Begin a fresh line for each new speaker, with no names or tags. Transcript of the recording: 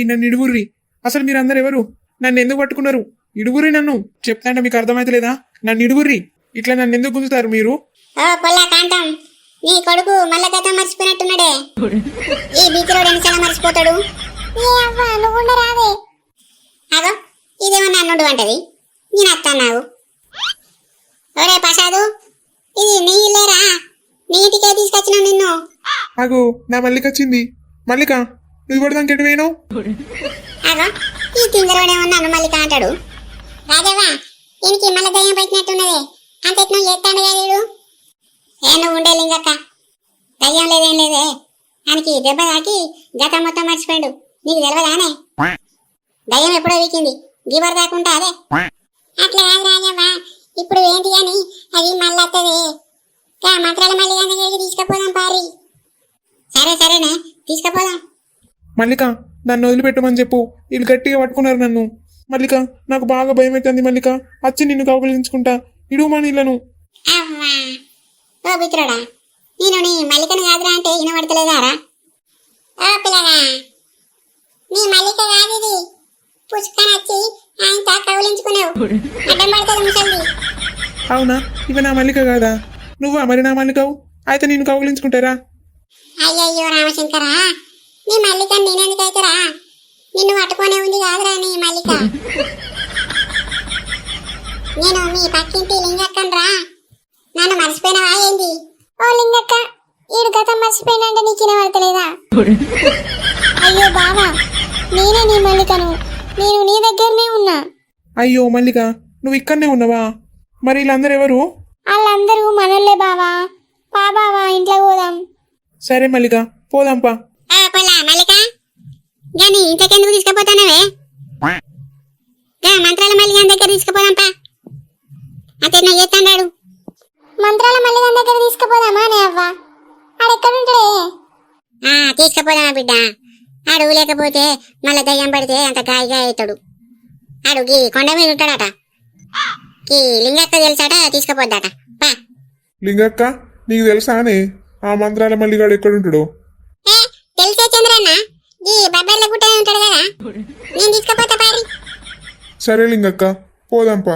నన్ను ఇడుగుర్రి. అసలు మీరందరు ఎవరు? నన్ను ఎందుకు పట్టుకున్నారు? ఇడుగుర్రి నన్ను. చెప్తాంటే మీకు అర్థమైతలేదా? నన్ను ఇడుగుర్రి. ఇట్లా నన్ను ఎందుకు గుంజుతారు మీరు?
ఓ పొల్లా కాంతం, నీ కొడుకు మళ్ళా గత మర్చిపోయినట్టున్నాడే. ఈ బీచ్రోడు ఎన్నిసార్లు మర్చిపోతాడు? నువ్వు రాదే. అగో ఇదేమన్నా అన్నుడు అంటది. నేను అత్తన్నావు. ఒరే ప్రసాదు, ఇది నీ ఇల్లేరా? నీటికే తీసుకొచ్చిన నిన్ను.
అగో నా మల్లిక వచ్చింది. మల్లిక, నువ్వు ఇవ్వడానికి ఎటు పోయినావు?
అగో ఈ తింగరోడేమన్నా నన్ను మల్లిక అంటాడు. రాజవ్వా, ఈయనకి మళ్ళీ దయ్యం పట్టినట్టున్నదే. అంత ఎట్నో చేస్తాడు కదా. నువ్వు ఉండే లింగక్క, దయ్యం లేదేం లేదే. ఆయనకి దెబ్బ తాకి గతం మొత్తం మర్చిపోయాడు. నీకు తెలియదానే? దయ్యం ఎప్పుడో వీకింది, గివర్ దాకుంటా అదే. అట్లా కాదు రాజవ్వా, ఇప్పుడు ఏంటి అని అది మళ్ళీ వస్తుంది. మంత్రాల మళ్ళీ దగ్గరికి తీసుకుపోదాం పారి. సరేనే తీసుకుపోదాం.
మల్లిక, నన్ను వదిలిపెట్టమని చెప్పు. వీళ్ళు గట్టిగా పట్టుకున్నారు నన్ను. మల్లిక, నాకు బాగా భయం అవుతుంది. మల్లిక, వచ్చి నిన్ను కౌగిలించుకుంటా. ఇడుమా నీళ్ళను.
అవ్వా ఓ బిత్రుడా, నేను నీ మల్లికను కాదురా అంటే వినబడతలేదారా? ఓ పిల్లగా, నీ మల్లిక కాదు ఇది. పుచ్చుకొని వచ్చి ఆయనతో కౌలించుకున్నావు. అడ్డం పడుతుంది ముసలిది.
అవునా? ఇవి నా మల్లిక కాదా? నువ్వా మరి నా మల్లికవు? అయితే నిన్ను కౌగిలించుకుంటారా?
అయ్యయ్యో రామశంకరా, నీ మల్లిక నేనెందుకైతేరా? నిన్ను పట్టుకునే ఉంది కాదురా నీ మల్లిక. నేను మీ పక్కింటి లింగక్కనరా. నన్ను మర్చిపోయినావా ఏంది? ఓ లింగక్క, ఈడు గతం మర్చిపోయినంటే నీకు వినబడతలేదా? అయ్యో బావా, నేనే నీ మల్లికను. నేను నీ దగ్గరనే ఉన్నా.
అయ్యో మల్లిక, నువ్వు ఇక్కడనే ఉన్నావా? మరి వీళ్ళందరూ ఎవరు?
వాళ్ళందరూ మనోళ్ళే బావా. బావా ఇంట్లో పోదాం.
సరే మల్లిక, పోదాంపా. మల్లిక, గాని ఇంతకెందుకు తీసుకుపోతానవే? మంత్రాల మల్లిక దగ్గర తీసుకుపోదాంపా. అంతే నువ్వు చేస్తాడు. మంత్రాల మల్లిక దగ్గర తీసుకుపోదామా నే అవ్వ? ఆడెక్కడుంటాడే? తీసుకుపోదామా బిడ్డ. ఆడు లేకపోతే మళ్ళీ దయ్యం పడితే అంత గాయగా అవుతాడు. ఆడు గీ కొండ మీద ఉంటాడట. ఈ లింగక్క తెలుసాట, తీసుకుపోద్దట. లింగక్క, నీకు తెలుసానే ఆ మంత్రాల మల్లిగాడు ఎక్కడుంటాడో?
తెలిసే చంద్రన్న, ఈ బబ్బర్ల గుట్ట ఉంటాడు కదా. నేను తీసుకుపోతా పారి.
సరే లింగక్క, పోదాంపా.